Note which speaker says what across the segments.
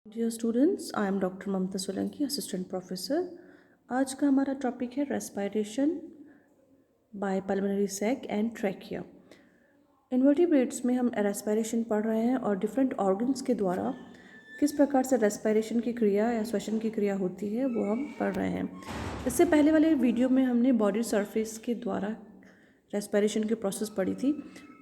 Speaker 1: Dear students, I am doctor Mamta Solanki, assistant professor. आज का हमारा टॉपिक है respiration by pulmonary sac and trachea. Invertebrates में हम रेस्पिरेशन पढ़ रहे हैं और डिफरेंट ऑर्गन्स के द्वारा किस प्रकार से रेस्पिरेशन की क्रिया या श्वसन की क्रिया होती है वो हम पढ़ रहे हैं। इससे पहले वाले वीडियो में हमने बॉडी सरफेस के द्वारा रेस्पिरेशन की प्रोसेस पढ़ी थी।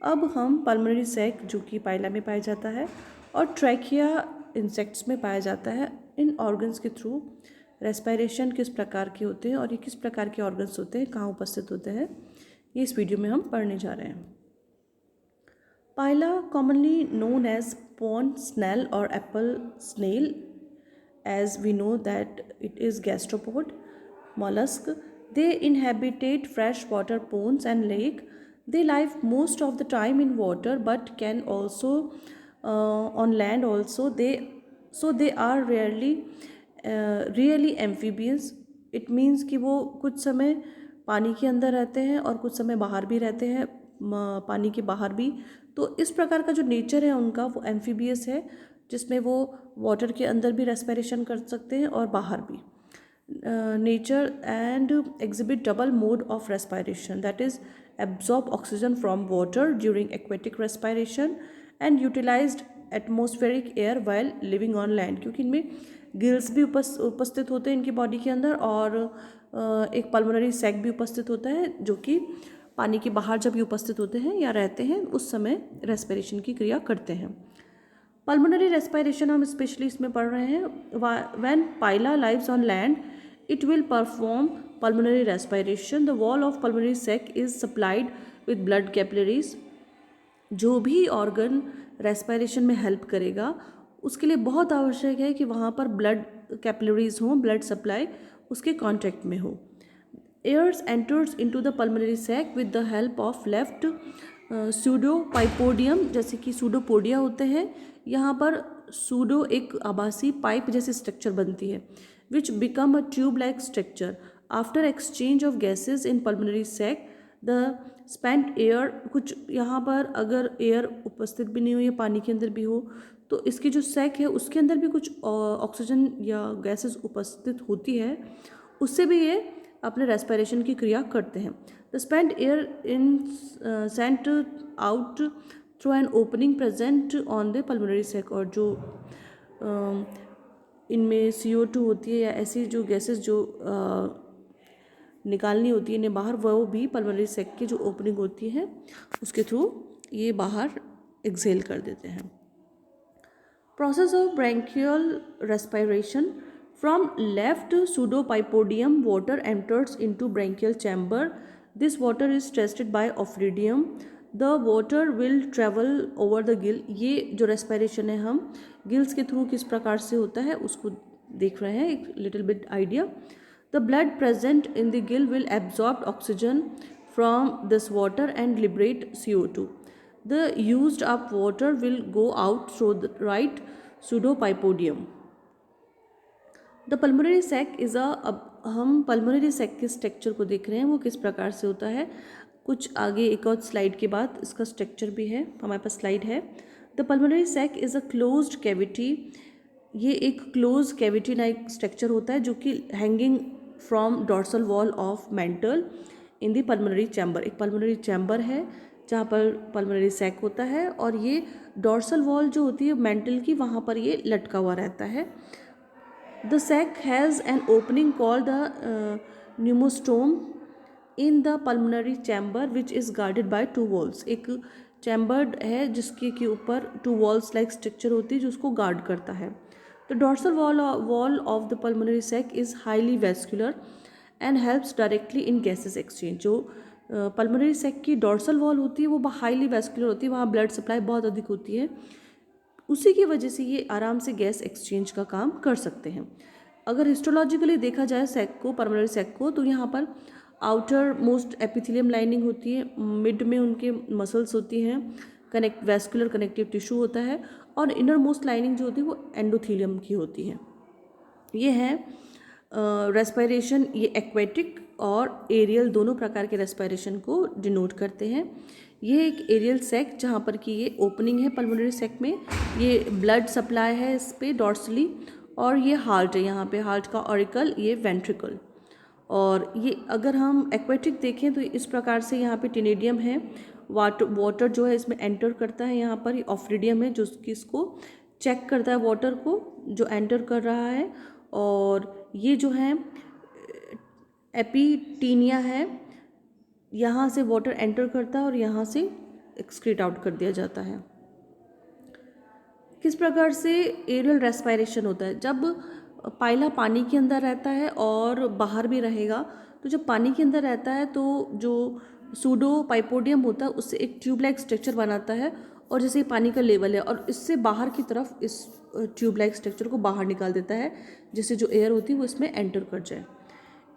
Speaker 1: अब हम पल्मोनरी सैक जो कि पाइला में पाया जाता है और ट्रैकिया इंसेक्ट्स में पाया जाता है, इन ऑर्गन्स के थ्रू रेस्पिरेशन किस प्रकार के होते हैं और ये किस प्रकार के ऑर्गन्स होते हैं, कहाँ उपस्थित होते हैं, ये इस वीडियो में हम पढ़ने जा रहे हैं। पाइला, commonly known as pond snail or apple snail, as we know that it is gastropod mollusk. They inhabitate freshwater ponds and lake. They live most of the time in water, but can also on land also. They are really amphibious. It means कि वो कुछ समय पानी के अंदर रहते हैं और कुछ समय बाहर भी रहते हैं, पानी के बाहर भी। तो इस प्रकार का जो नेचर है उनका वो एम्फीबियस है, जिसमें वो वाटर के अंदर भी रेस्पिरेशन कर सकते हैं और बाहर भी। Nature and exhibit double mode of respiration, that is absorb oxygen from water during aquatic respiration and utilized atmospheric air while living on land. क्योंकि इनमें गिल्स भी उपस्थित होते हैं इनकी बॉडी के अंदर, और एक पल्मोनरी सैक भी उपस्थित होता है जो कि पानी के बाहर जब ये उपस्थित होते हैं या रहते हैं उस समय रेस्पिरेशन की क्रिया करते हैं। पल्मोनरी रेस्पिरेशन हम स्पेशली इसमें पढ़ रहे हैं। When Pila lives on land it will perform pulmonary respiration. The wall of pulmonary sac is supplied with blood capillaries. जो भी ऑर्गन रेस्पिरेशन में हेल्प करेगा उसके लिए बहुत आवश्यक है कि वहाँ पर ब्लड कैपिलरीज हों, ब्लड सप्लाई उसके कॉन्टैक्ट में हो। Airs enters into the pulmonary sac with the help of left pseudopypodium, जैसे कि सूडोपोडिया होते हैं। यहाँ पर सूडो एक आभासी पाइप जैसी स्ट्रक्चर बनती है, which become a tube like structure after exchange of gases in pulmonary sac. The spent air, कुछ यहाँ पर अगर एयर उपस्थित भी नहीं हो या पानी के अंदर भी हो तो इसकी जो सैक है उसके अंदर भी कुछ ऑक्सीजन या गैसेज उपस्थित होती है, उससे भी ये अपने रेस्पिरेशन की क्रिया करते हैं। The spent air in sent out through an opening present on the pulmonary sac. और जो इनमें CO2 होती है या ऐसी जो गैसेस जो निकालनी होती है इन्हें बाहर, वो भी पल्मोनरी सैक की जो ओपनिंग होती है उसके थ्रू ये बाहर एक्सेल कर देते हैं। Process of bronchial respiration. From left pseudopypodium, water enters into bronchial chamber. This water is tested by ophidum. The water will travel over the gill. ये जो respiration है हम गिल्स के थ्रू किस प्रकार से होता है उसको देख रहे हैं, एक little bit idea. The blood present in the gill will absorb oxygen from this water and liberate CO2. The used up water will go out through the right pseudopypodium. The pulmonary sac is अब हम pulmonary sac के structure को देख रहे हैं, वो किस प्रकार से होता है। कुछ आगे एक और स्लाइड के बाद इसका स्ट्रक्चर भी है, हमारे पास स्लाइड है। The pulmonary sac is a closed cavity. ये एक क्लोज कैविटी लाइक स्ट्रक्चर होता है जो कि hanging from dorsal wall of mental in the pulmonary chamber. एक पल्मोनरी चैम्बर है जहाँ पर पल्मोनरी सैक होता है और ये डॉर्सल वॉल जो होती है मेंटल की, वहाँ पर ये लटका हुआ रहता है। The sac has an opening called the pneumostome in the pulmonary chamber which is guarded by two walls. एक चैम्बर्ड है जिसके के ऊपर टू वॉल्स लाइक स्ट्रक्चर होती है जो उसको गार्ड करता है। The dorsal wall of the pulmonary sac is highly vascular and helps directly in gases exchange. जो पल्मोनरी सैक की डॉर्सल वॉल होती है वो हाईली वैस्कुलर होती है, वहाँ ब्लड सप्लाई बहुत अधिक होती है, उसी की वजह से ये आराम से गैस एक्सचेंज का काम कर सकते हैं। अगर हिस्टोलॉजिकली देखा जाए सैक को, पल्मोनरी सैक को, तो यहाँ पर आउटर मोस्ट एपिथेलियम लाइनिंग होती है, मिड में उनके मसल्स होती हैं, वैस्कुलर कनेक्टिव टिश्यू होता है, और इनर मोस्ट लाइनिंग जो होती है वो एंडोथीलियम की होती है। ये है रेस्पिरेशन, ये एक्वेटिक और एरियल दोनों प्रकार के रेस्पिरेशन को डिनोट करते हैं। ये एक एरियल सैक जहाँ पर कि ये ओपनिंग है पल्मोनरी सैक में, ये ब्लड सप्लाई है इस पे डॉर्सली, और ये हार्ट है, यहाँ पे हार्ट का ऑरिकल, ये वेंट्रिकल। और ये अगर हम एक्वेटिक देखें तो इस प्रकार से यहाँ पे टिनेडियम है, वाटर जो है इसमें एंटर करता है, यहाँ पर ऑफ्रिडियम है जो कि इसको चेक करता है वाटर को जो एंटर कर रहा है, और ये जो है एपिटीनिया है, यहाँ से वाटर एंटर करता है और यहाँ से एक्सक्रीट आउट कर दिया जाता है। किस प्रकार से एरियल रेस्पायरेशन होता है? जब पाइला पानी के अंदर रहता है और बाहर भी रहेगा, तो जब पानी के अंदर रहता है तो जो सूडो पाइपोडियम होता है उससे एक ट्यूब लाइक स्ट्रक्चर बनाता है, और जैसे पानी का लेवल है और इससे बाहर की तरफ इस ट्यूब लाइक स्ट्रक्चर को बाहर निकाल देता है, जिससे जो एयर होती है वो इसमें एंटर कर जाए।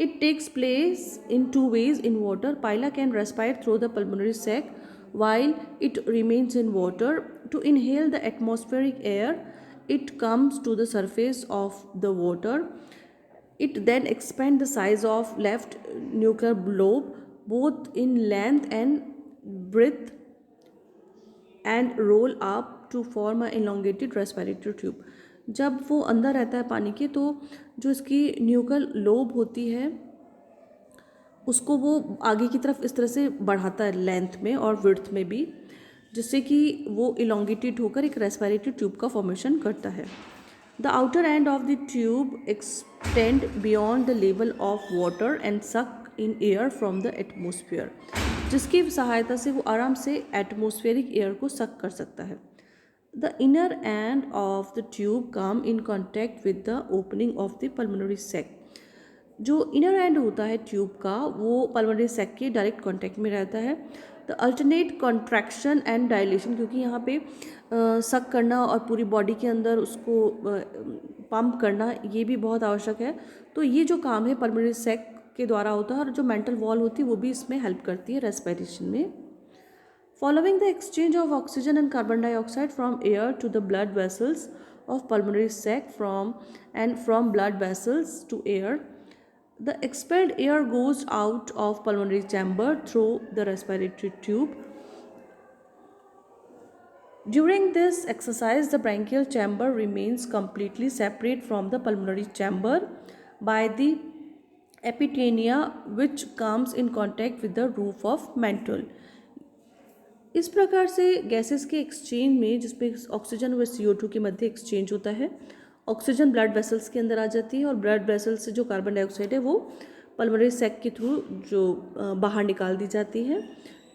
Speaker 1: It takes place in two ways in water. Pila can respire through the pulmonary sac while it remains in water. To inhale the atmospheric air, it comes to the surface of the water. It then expands the size of left nuclear lobe both in length and breadth and roll up to form an elongated respiratory tube. जब वो अंदर रहता है पानी के तो जो इसकी न्यूकल लोब होती है उसको वो आगे की तरफ इस तरह से बढ़ाता है लेंथ में और विड्थ में भी, जिससे कि वो इलोंगेटेड होकर एक रेस्पिरेटरी ट्यूब का फॉर्मेशन करता है। The outer end of the tube extend beyond the level of water and suck in air from the atmosphere, जिसकी सहायता से वो आराम से एटमोस्फेरिक एयर को सक कर सकता है। The inner end of the tube come in contact with the opening of the pulmonary sac. जो इनर एंड होता है ट्यूब का वो पल्मोनरी सैक के डायरेक्ट कॉन्टैक्ट में रहता है। The alternate contraction and dilation, क्योंकि यहाँ पे सक करना और पूरी बॉडी के अंदर उसको पंप करना ये भी बहुत आवश्यक है, तो ये जो काम है पल्मोनरी सैक के द्वारा होता है, और जो मेंटल वॉल होती है वो भी इसमें हेल्प करती है रेस्पिरेशन में। Following the exchange of oxygen and carbon dioxide from air to the blood vessels of pulmonary sac from blood vessels to air, the expelled air goes out of pulmonary chamber through the respiratory tube. During this exercise, the bronchial chamber remains completely separate from the pulmonary chamber by the epithenia, which comes in contact with the roof of mantle. इस प्रकार से gases के exchange में जिसमें oxygen और CO2 के मध्य exchange होता है, ऑक्सीजन ब्लड वेसल्स के अंदर आ जाती है और ब्लड वेसल्स से जो कार्बन डाइऑक्साइड है वो पल्मोनरी सैक के थ्रू जो बाहर निकाल दी जाती है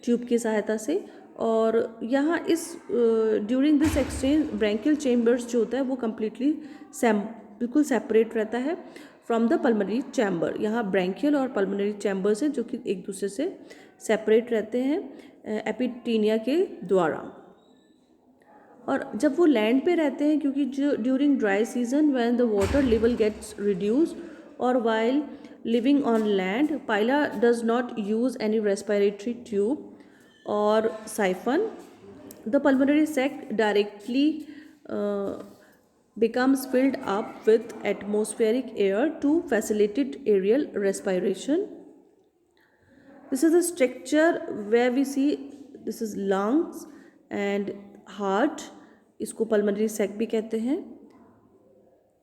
Speaker 1: ट्यूब की सहायता से। और यहाँ इस during this exchange branchial chambers जो होता है वो कम्प्लीटली बिल्कुल सेपरेट रहता है फ्रॉम द पल्मोनरी चैम्बर। यहाँ ब्रैंकियल और पल्मोनरी चैम्बर्स हैं जो कि एक दूसरे से सेपरेट रहते हैं एपिटीनिया के द्वारा। और जब वो लैंड पे रहते हैं, क्योंकि जो during dry season when the water level gets reduce और while living on land, Pila does not use any respiratory tube और siphon, the pulmonary sac directly becomes filled up with atmospheric air to facilitate aerial respiration. This is the structure where we see this is lungs and heart, इसको pulmonary sac भी कहते हैं।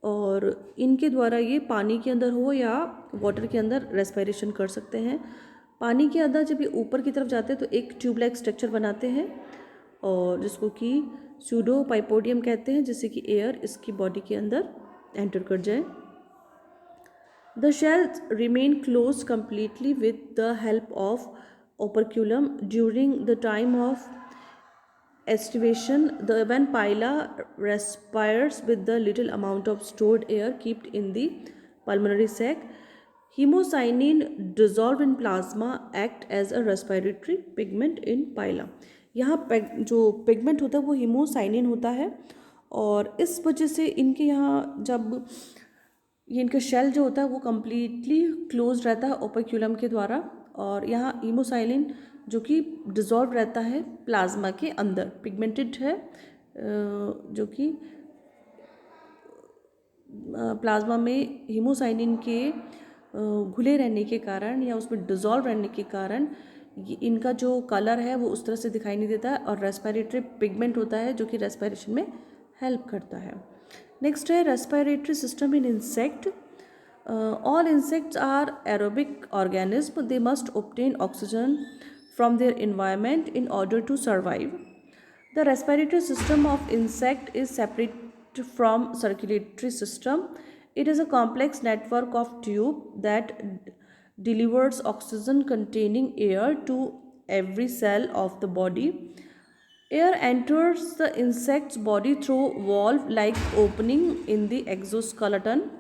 Speaker 1: और इनके द्वारा ये पानी के अंदर हो या वाटर के अंदर रेस्पिरेशन कर सकते हैं। पानी के अंदर जब ये ऊपर की तरफ जाते हैं तो एक ट्यूब लाइक स्ट्रक्चर बनाते हैं और जिसको कि सूडो पाइपोडियम कहते हैं, जिससे कि एयर इसकी बॉडी के अंदर एंटर कर जाए। The shells remain closed completely with the help of operculum during the time of aestivation. When Pila respires with the little amount of stored air kept in the pulmonary sac, hemocyanin dissolved in plasma act as a respiratory pigment in Pila. यहाँ जो pigment होता है वो haemocyanin होता है, और इस वजह से इनके यहाँ जब ये इनका शेल जो होता है वो कम्प्लीटली क्लोज रहता है ओपर्क्यूलम के द्वारा, और यहाँ हीमोसाइनिन जो कि डिज़ोल्व रहता है प्लाज्मा के अंदर, पिगमेंटेड है जो कि प्लाज्मा में हीमोसाइनिन के घुले रहने के कारण या उसमें डिज़ोल्व रहने के कारण इनका जो कलर है वो उस तरह से दिखाई नहीं देता है, और रेस्पिरेटरी पिगमेंट होता है जो कि रेस्पिरेशन में हेल्प करता है। नेक्स्ट है respiratory system in insect. All insects are aerobic organisms. They must obtain oxygen from their environment in order to survive. The respiratory system of insect is separate from circulatory system. It is a complex network of tube that delivers oxygen containing air to every cell of the body. Air enters the insect's body through valve-like opening in the exoskeleton.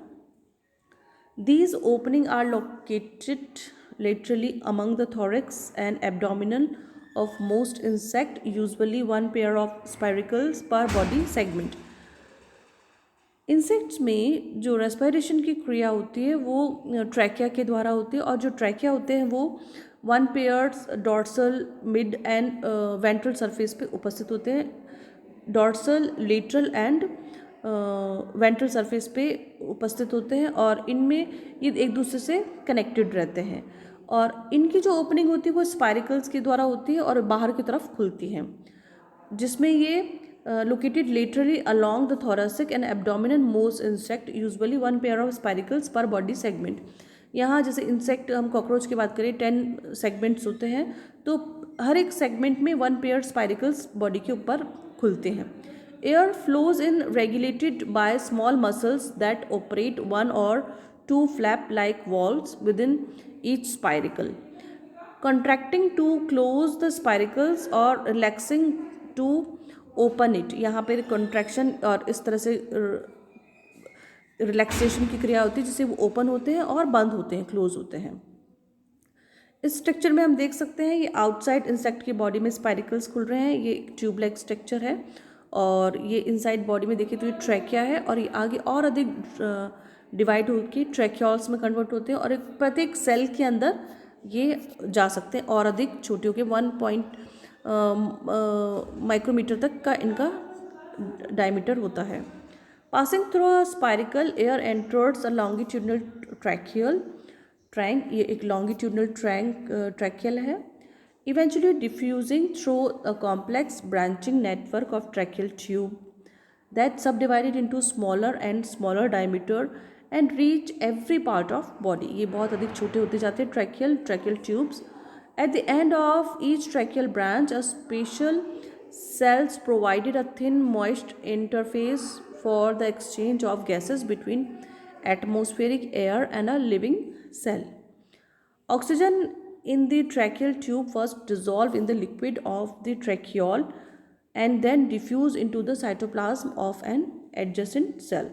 Speaker 1: These openings are located laterally among the thorax and abdomen of most insects, usually one pair of spiracles per body segment. Insects में जो respiration की क्रिया होती है वो trachea के द्वारा होती है, और जो ट्रैकिया होते हैं वो one pairs dorsal, mid and ventral surface पे उपस्थित होते हैं। Dorsal, lateral and ventral surface पे उपस्थित होते हैं, और इनमें ये एक दूसरे से कनेक्टेड रहते हैं, और इनकी जो ओपनिंग होती है वो स्पाइरिकल्स के द्वारा होती है और बाहर की तरफ खुलती हैं, जिसमें ये located laterally along the thoracic and abdominal most insect, usually one pair of spiracles per body segment. यहाँ जैसे इंसेक्ट, हम कॉकरोच की बात करें, 10 सेगमेंट्स होते हैं, तो हर एक सेगमेंट में वन पेयर स्पाइरिकल्स बॉडी के ऊपर खुलते हैं। Air flows in regulated by small muscles that operate one or two flap like valves within each spiracle, contracting to close the spiracles or relaxing to open it. यहाँ पर contraction और इस तरह से रिलैक्सेशन की क्रिया होती है जिससे वो ओपन होते हैं और बंद होते हैं, क्लोज होते हैं। इस स्ट्रक्चर में हम देख सकते हैं ये आउटसाइड इंसेक्ट की बॉडी में स्पाइरिकल्स खुल रहे हैं, ये ट्यूबलाइक स्ट्रक्चर है, और ये इनसाइड बॉडी में देखिए तो ये ट्रैकिया है, और ये आगे और अधिक डिवाइड होकर ट्रैकियोल्स में कन्वर्ट होते हैं, और एक प्रत्येक सेल के अंदर ये जा सकते हैं और अधिक छोटे होकर 1 माइक्रोमीटर तक का इनका डायमीटर होता है। Passing through a spiracle, air enters a longitudinal tracheal trunk, ये एक लॉन्गिट्यूडनल ट्रैकियल है, eventually diffusing through a complex branching network of tracheal tube that subdivided into smaller and smaller diameter and reach every part of body. ये बहुत अधिक छोटे होते जाते हैं tracheal tubes. At the end of each tracheal branch, a special cells provided a thin moist interface for the exchange of gases between atmospheric air and a living cell. Oxygen in the tracheal tube first dissolved in the liquid of the tracheole and then diffused into the cytoplasm of an adjacent cell.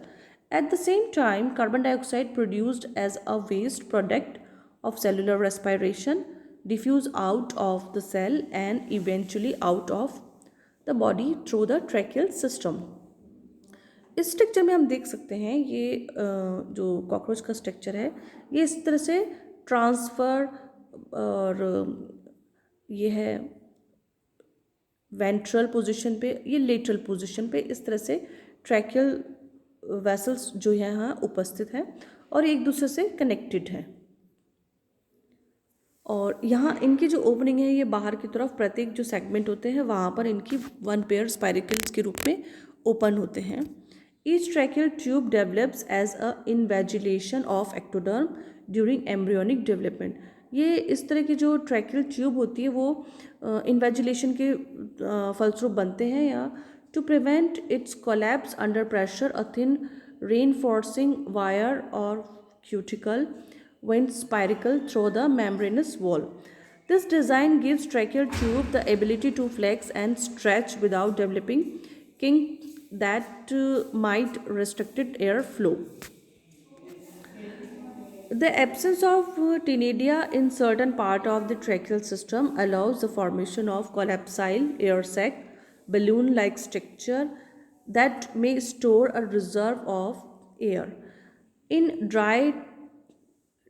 Speaker 1: At the same time, carbon dioxide produced as a waste product of cellular respiration diffuse out of the cell and eventually out of the body through the tracheal system. इस structure में हम देख सकते हैं ये जो cockroach का structure है ये इस तरह से ट्रांसफ़र, और ये है वेंट्रल पोजीशन पे, ये लेटरल पोजीशन पे, इस तरह से ट्रैकियल वेसल्स जो यहाँ उपस्थित हैं और एक दूसरे से कनेक्टेड हैं, और यहाँ इनकी जो ओपनिंग है ये बाहर की तरफ प्रत्येक जो सेगमेंट होते हैं वहाँ पर इनकी वन पेयर स्पाइरिकल्स के रूप में ओपन होते हैं। Each tracheal tube develops as a invagination of ectoderm during embryonic development. ये इस तरह की जो ट्रैकियल ट्यूब होती है वो इन्वेजिलेशन के फलस्वरूप बनते हैं, या to prevent its collapse under pressure a thin reinforcing wire और cuticle went spiracle through the membranous wall. This design gives tracheal tube the ability to flex and stretch without developing kink that might restricted air flow. The absence of tenidia in certain part of the tracheal system allows the formation of collapsile air sac, balloon-like structure that may store a reserve of air. In dry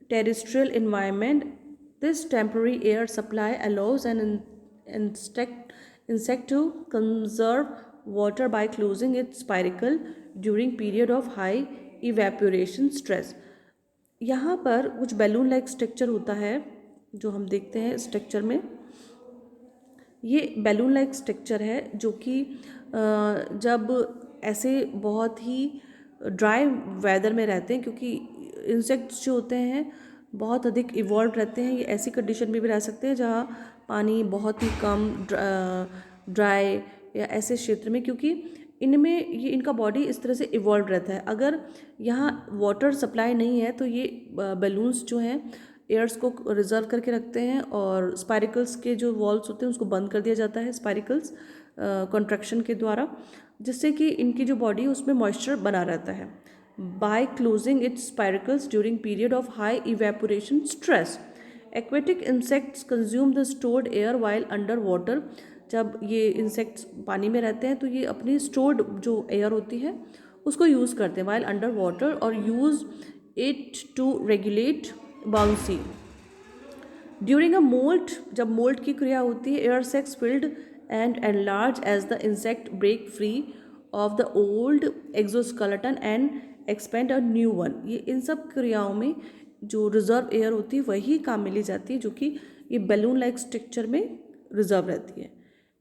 Speaker 1: terrestrial environment, this temporary air supply allows an insect to conserve water by closing its spiracle during period of high evaporation stress. यहाँ पर कुछ balloon like structure होता है जो हम देखते हैं structure में, ये बैलून लाइक स्ट्रक्चर है जो कि जब ऐसे बहुत ही ड्राई वेदर में रहते हैं, क्योंकि इंसेक्ट्स जो होते हैं बहुत अधिक इवॉल्व रहते हैं, ये ऐसी कंडीशन में भी रह सकते हैं जहाँ पानी बहुत ही कम ड्राई या ऐसे क्षेत्र में, क्योंकि इनमें ये इनका बॉडी इस तरह से इवॉल्व रहता है। अगर यहाँ वाटर सप्लाई नहीं है तो ये बैलून्स जो हैं एयर्स को रिजर्व करके रखते हैं, और स्पाइरिकल्स के जो वॉल्स होते हैं उसको बंद कर दिया जाता है स्पाइरिकल्स कॉन्ट्रैक्शन के द्वारा, जिससे कि इनकी जो बॉडी है उसमें मॉइस्चर बना रहता है। By closing it's spiracles during period of high evaporation stress, aquatic insects consume the stored air while under water. जब ये इंसेक्ट्स पानी में रहते हैं तो ये अपनी स्टोर्ड जो एयर होती है उसको यूज़ करते हैं वाइल अंडर वाटर, और use it to regulate buoyancy. During a moult, जब मोल्ट की क्रिया होती है, air sacs filled and enlarge as the insect break free of the old exoskeleton and expand a new one. ये इन सब क्रियाओं में जो रिजर्व एयर होती है वही काम में ली जाती है, जो कि ये बैलून लाइक स्ट्रक्चर में रिजर्व रहती है।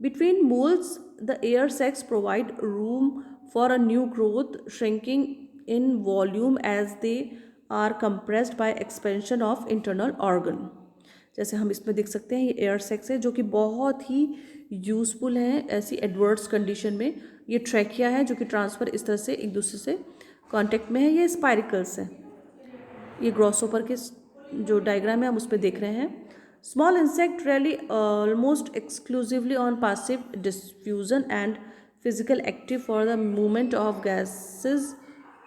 Speaker 1: Between moults the air sacs provide room for a new growth, shrinking in volume as they are compressed by expansion of internal organ. जैसे हम इसमें देख सकते हैं ये एयर सेक्स है जो कि बहुत ही यूज़फुल है ऐसी एडवर्स कंडीशन में। ये ट्रैकिया है जो कि ट्रांसफ़र इस तरह से एक दूसरे से कांटेक्ट में है। ये स्पाइरिकल्स है, ये ग्रॉसहोपर के जो डायग्राम है हम उस पर देख रहे हैं। Small insect rely almost exclusively on passive diffusion and physical active for the movement of gases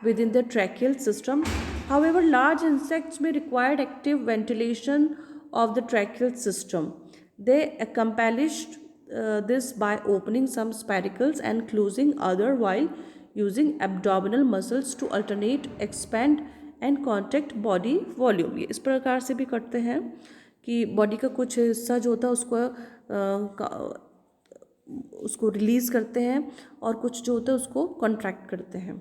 Speaker 1: within the tracheal system. However, large insects may require active ventilation of the tracheal system. They accomplished this by opening some spiracles and closing other while using abdominal muscles to alternate, expand and contract body volume. ये इस प्रकार से भी करते हैं कि body का कुछ हिस्सा जो होता है उसको रिलीज़ करते हैं और कुछ जो होता है उसको कॉन्ट्रैक्ट करते हैं।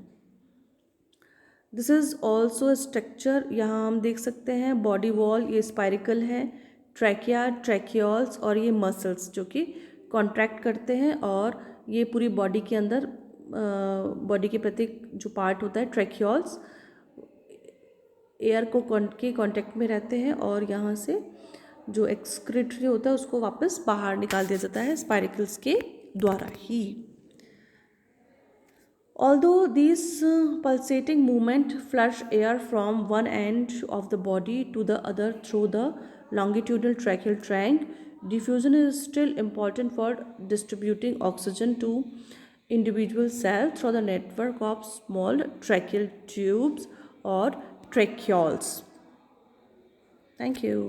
Speaker 1: दिस इज़ ऑल्सो स्ट्रक्चर, यहाँ हम देख सकते हैं बॉडी वॉल, ये स्पाइरिकल है, ट्रैकिया, ट्रैकियोल्स और ये मसल्स जो कि कॉन्ट्रैक्ट करते हैं, और ये पूरी बॉडी के अंदर बॉडी के प्रत्येक जो पार्ट होता है ट्रैकियोल्स एयर को के कांटेक्ट में रहते हैं, और यहाँ से जो एक्सक्रीटरी होता है उसको वापस बाहर निकाल दिया जाता है स्पाइरिकल्स के द्वारा ही। Although these pulsating movement flush air from one end of the body to the other through the longitudinal tracheal trunk, diffusion is still important for distributing oxygen to individual cells through the network of small tracheal tubes or tracheoles. Thank you.